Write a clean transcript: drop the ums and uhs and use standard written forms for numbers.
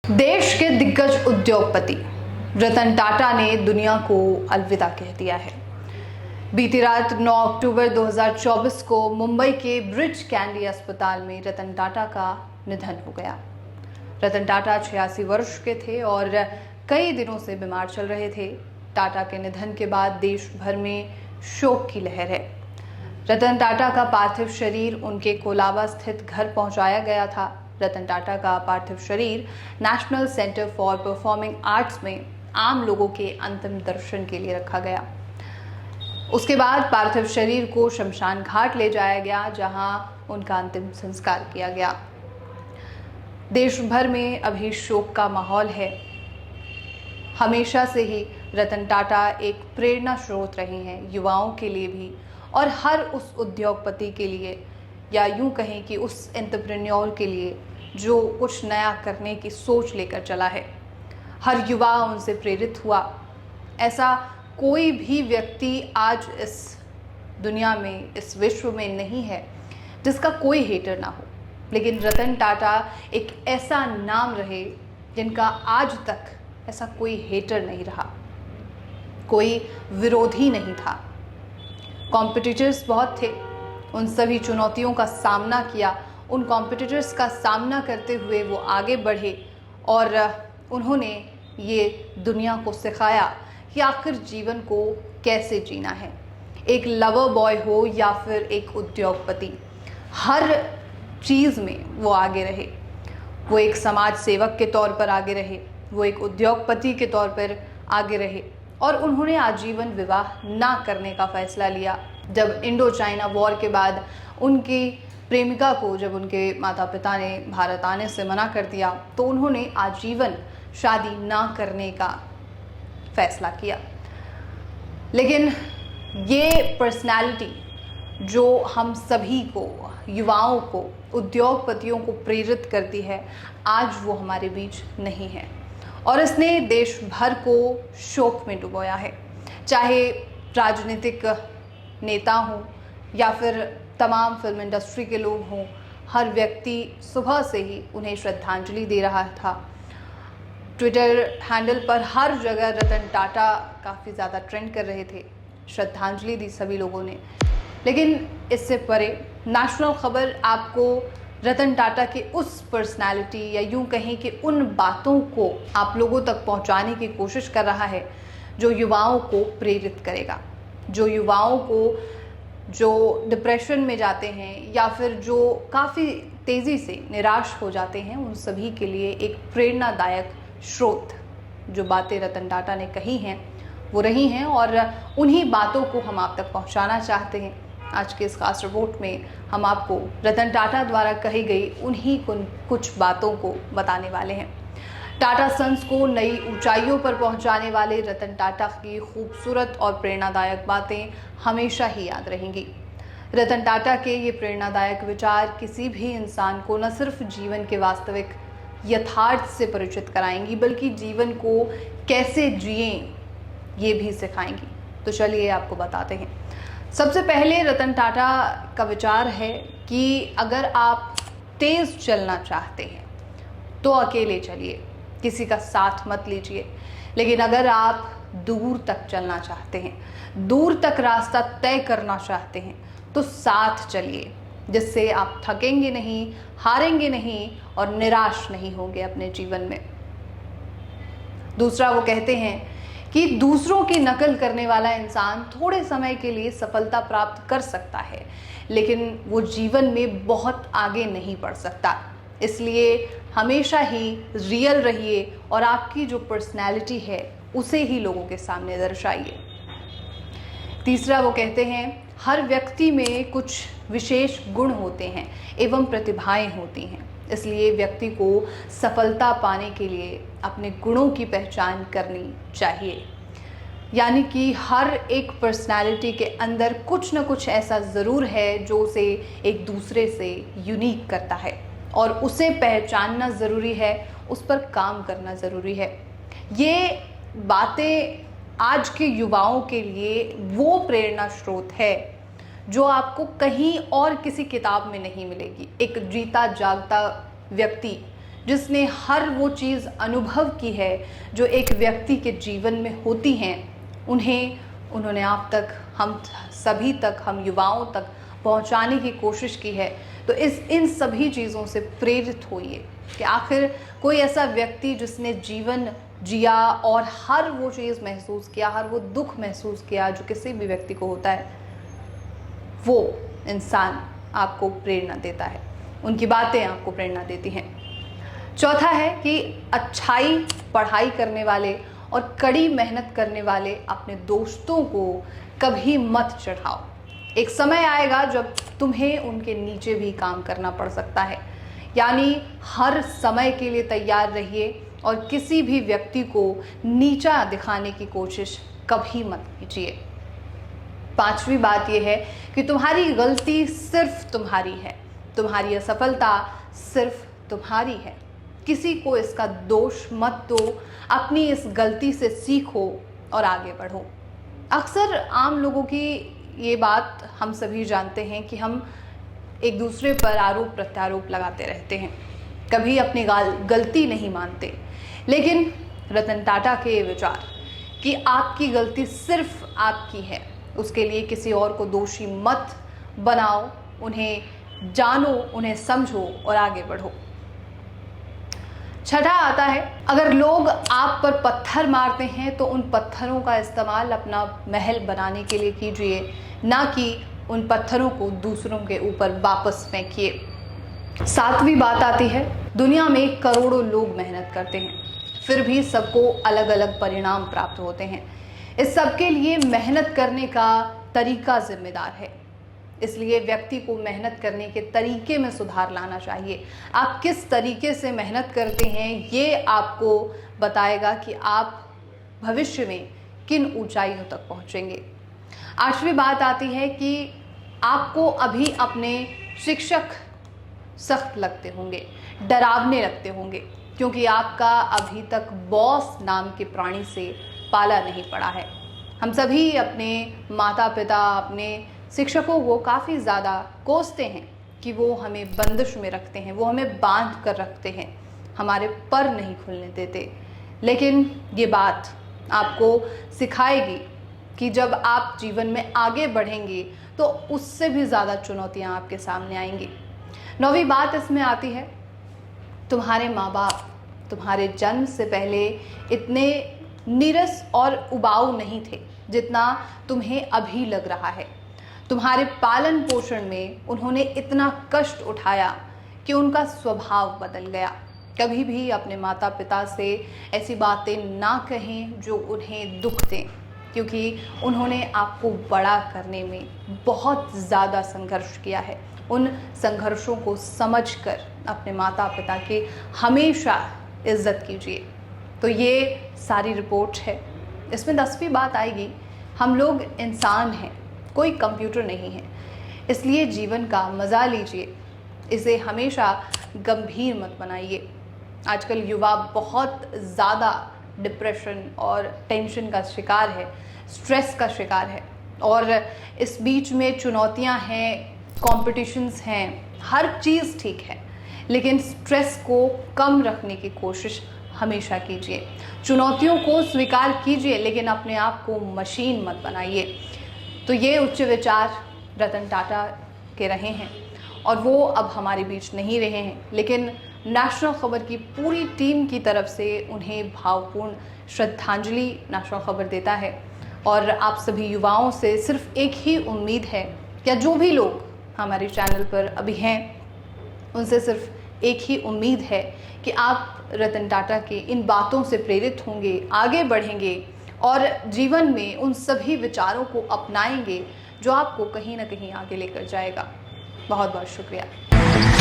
देश के दिग्गज उद्योगपति रतन टाटा ने दुनिया को अलविदा कह दिया है। बीती रात 9 अक्टूबर 2024 को मुंबई के ब्रिच कैंडी अस्पताल में रतन टाटा का निधन हो गया। रतन टाटा 86 वर्ष के थे और कई दिनों से बीमार चल रहे थे। टाटा के निधन के बाद देश भर में शोक की लहर है। रतन टाटा का पार्थिव शरीर उनके कोलाबा स्थित घर पहुंचाया गया था। रतन टाटा का पार्थिव शरीर national centre for performing arts में आम लोगों के अंतिम दर्शन के लिए रखा गया। उसके बाद पार्थिव शरीर को शमशान घाट ले जाया गया, जहां उनका अंतिम संस्कार किया गया। देश भर में अभी शोक का माहौल है। हमेशा से ही रतन टाटा एक प्रेरणा स्रोत रहे हैं, युवाओं के लिए भी और हर उस उद्योगपति के लिए, या यूं कहें कि उस एंटरप्रेन्योर के लिए जो कुछ नया करने की सोच लेकर चला है। हर युवा उनसे प्रेरित हुआ। ऐसा कोई भी व्यक्ति आज इस दुनिया में, इस विश्व में नहीं है जिसका कोई हेटर ना हो, लेकिन रतन टाटा एक ऐसा नाम रहे जिनका आज तक ऐसा कोई हेटर नहीं रहा, कोई विरोधी नहीं था। कॉम्पिटिटर्स बहुत थे, उन सभी चुनौतियों का सामना किया। उन कॉम्पिटिटर्स का सामना करते हुए वो आगे बढ़े और उन्होंने ये दुनिया को सिखाया कि आखिर जीवन को कैसे जीना है। एक लवर बॉय हो या फिर एक उद्योगपति, हर चीज़ में वो आगे रहे। वो एक समाज सेवक के तौर पर आगे रहे, वो एक उद्योगपति के तौर पर आगे रहे और उन्होंने आजीवन विवाह ना करने का फैसला लिया। जब इंडो चाइना वॉर के बाद उनकी प्रेमिका को, जब उनके माता पिता ने भारत आने से मना कर दिया, तो उन्होंने आजीवन शादी ना करने का फैसला किया। लेकिन ये पर्सनालिटी जो हम सभी को, युवाओं को, उद्योगपतियों को प्रेरित करती है, आज वो हमारे बीच नहीं है और इसने देश भर को शोक में डुबोया है। चाहे राजनीतिक नेता हों या फिर तमाम फिल्म इंडस्ट्री के लोग हों, हर व्यक्ति सुबह से ही उन्हें श्रद्धांजलि दे रहा था। ट्विटर हैंडल पर हर जगह रतन टाटा काफ़ी ज़्यादा ट्रेंड कर रहे थे। श्रद्धांजलि दी सभी लोगों ने। लेकिन इससे परे नेशनल खबर आपको रतन टाटा के उस पर्सनालिटी, या यूं कहें कि उन बातों को आप लोगों तक पहुंचाने की कोशिश कर रहा है जो युवाओं को प्रेरित करेगा, जो युवाओं को, जो डिप्रेशन में जाते हैं या फिर जो काफ़ी तेज़ी से निराश हो जाते हैं, उन सभी के लिए एक प्रेरणादायक स्रोत। जो बातें रतन टाटा ने कही हैं वो रही हैं और उन्हीं बातों को हम आप तक पहुंचाना चाहते हैं। आज के इस खास रिपोर्ट में हम आपको रतन टाटा द्वारा कही गई उन्हीं कुछ बातों को बताने वाले हैं। टाटा सन्स को नई ऊंचाइयों पर पहुंचाने वाले रतन टाटा की खूबसूरत और प्रेरणादायक बातें हमेशा ही याद रहेंगी। रतन टाटा के ये प्रेरणादायक विचार किसी भी इंसान को न सिर्फ जीवन के वास्तविक यथार्थ से परिचित कराएंगी, बल्कि जीवन को कैसे जिएं ये भी सिखाएंगी। तो चलिए आपको बताते हैं। सबसे पहले रतन टाटा का विचार है कि अगर आप तेज़ चलना चाहते हैं तो अकेले चलिए, किसी का साथ मत लीजिए। लेकिन अगर आप दूर तक चलना चाहते हैं, दूर तक रास्ता तय करना चाहते हैं, तो साथ चलिए, जिससे आप थकेंगे नहीं, हारेंगे नहीं और निराश नहीं होंगे अपने जीवन में। दूसरा, वो कहते हैं कि दूसरों की नकल करने वाला इंसान थोड़े समय के लिए सफलता प्राप्त कर सकता है, लेकिन वो जीवन में बहुत आगे नहीं बढ़ सकता। इसलिए हमेशा ही रियल रहिए और आपकी जो पर्सनैलिटी है उसे ही लोगों के सामने दर्शाइए। तीसरा, वो कहते हैं हर व्यक्ति में कुछ विशेष गुण होते हैं एवं प्रतिभाएं होती हैं, इसलिए व्यक्ति को सफलता पाने के लिए अपने गुणों की पहचान करनी चाहिए। यानी कि हर एक पर्सनालिटी के अंदर कुछ न कुछ ऐसा ज़रूर है जो उसे एक दूसरे से यूनिक करता है और उसे पहचानना ज़रूरी है, उस पर काम करना ज़रूरी है। ये बातें आज के युवाओं के लिए वो प्रेरणा स्रोत है जो आपको कहीं और किसी किताब में नहीं मिलेगी। एक जीता जागता व्यक्ति जिसने हर वो चीज़ अनुभव की है जो एक व्यक्ति के जीवन में होती हैं, उन्होंने आप तक, हम सभी तक, हम युवाओं तक पहुंचाने की कोशिश की है। तो इन सभी चीज़ों से प्रेरित होइए कि आखिर कोई ऐसा व्यक्ति जिसने जीवन जिया और हर वो चीज़ महसूस किया, हर वो दुख महसूस किया जो किसी भी व्यक्ति को होता है, वो इंसान आपको प्रेरणा देता है, उनकी बातें आपको प्रेरणा देती हैं। चौथा है कि अच्छाई पढ़ाई करने वाले और कड़ी मेहनत करने वाले अपने दोस्तों को कभी मत चढ़ाओ। एक समय आएगा जब तुम्हें उनके नीचे भी काम करना पड़ सकता है, यानी हर समय के लिए तैयार रहिए और किसी भी व्यक्ति को नीचा दिखाने की कोशिश कभी मत कीजिए। पांचवी बात यह है कि तुम्हारी गलती सिर्फ तुम्हारी है, तुम्हारी असफलता सिर्फ तुम्हारी है। किसी को इसका दोष मत दो, अपनी इस गलती से सीखो और आगे बढ़ो। अक्सर आम लोगों की ये बात हम सभी जानते हैं कि हम एक दूसरे पर आरोप प्रत्यारोप लगाते रहते हैं, कभी अपनी गलती नहीं मानते। लेकिन रतन टाटा के ये विचार कि आपकी गलती सिर्फ आपकी है, उसके लिए किसी और को दोषी मत बनाओ, उन्हें जानो, उन्हें समझो और आगे बढ़ो। छठा आता है, अगर लोग आप पर पत्थर मारते हैं तो उन पत्थरों का इस्तेमाल अपना महल बनाने के लिए कीजिए, ना कि उन पत्थरों को दूसरों के ऊपर वापस फेंकिए। सातवीं बात आती है, दुनिया में करोड़ों लोग मेहनत करते हैं, फिर भी सबको अलग अलग परिणाम प्राप्त होते हैं। इस सब के लिए मेहनत करने का तरीका जिम्मेदार है, इसलिए व्यक्ति को मेहनत करने के तरीके में सुधार लाना चाहिए। आप किस तरीके से मेहनत करते हैं ये आपको बताएगा कि आप भविष्य में किन ऊंचाइयों तक पहुंचेंगे। आठवीं बात आती है कि आपको अभी अपने शिक्षक सख्त लगते होंगे, डरावने लगते होंगे, क्योंकि आपका अभी तक बॉस नाम के प्राणी से पाला नहीं पड़ा है। हम सभी अपने माता पिता, अपने शिक्षकों को काफ़ी ज़्यादा कोसते हैं कि वो हमें बंदिश में रखते हैं, वो हमें बांध कर रखते हैं, हमारे पर नहीं खुलने देते। लेकिन ये बात आपको सिखाएगी कि जब आप जीवन में आगे बढ़ेंगे तो उससे भी ज़्यादा चुनौतियाँ आपके सामने आएंगी। नौवीं बात इसमें आती है, तुम्हारे माँ बाप तुम्हारे जन्म से पहले इतने नीरस और उबाऊ नहीं थे जितना तुम्हें अभी लग रहा है। तुम्हारे पालन पोषण में उन्होंने इतना कष्ट उठाया कि उनका स्वभाव बदल गया। कभी भी अपने माता पिता से ऐसी बातें ना कहें जो उन्हें दुख दें, क्योंकि उन्होंने आपको बड़ा करने में बहुत ज़्यादा संघर्ष किया है। उन संघर्षों को समझकर अपने माता पिता की हमेशा इज्जत कीजिए। तो ये सारी रिपोर्ट है। इसमें 10वीं बात आएगी, हम लोग इंसान हैं, कोई कंप्यूटर नहीं है, इसलिए जीवन का मज़ा लीजिए, इसे हमेशा गंभीर मत बनाइए। आजकल युवा बहुत ज़्यादा डिप्रेशन और टेंशन का शिकार है, स्ट्रेस का शिकार है, और इस बीच में चुनौतियां हैं, कॉम्पिटिशन्स हैं, हर चीज़ ठीक है, लेकिन स्ट्रेस को कम रखने की कोशिश हमेशा कीजिए। चुनौतियों को स्वीकार कीजिए, लेकिन अपने आप को मशीन मत बनाइए। तो ये उच्च विचार रतन टाटा के रहे हैं और वो अब हमारे बीच नहीं रहे हैं, लेकिन नेशनल खबर की पूरी टीम की तरफ से उन्हें भावपूर्ण श्रद्धांजलि नेशनल खबर देता है। और आप सभी युवाओं से सिर्फ एक ही उम्मीद है, या जो भी लोग हमारे चैनल पर अभी हैं उनसे सिर्फ एक ही उम्मीद है कि आप रतन टाटा की इन बातों से प्रेरित होंगे, आगे बढ़ेंगे और जीवन में उन सभी विचारों को अपनाएंगे जो आपको कहीं ना कहीं आगे लेकर जाएगा। बहुत बहुत शुक्रिया।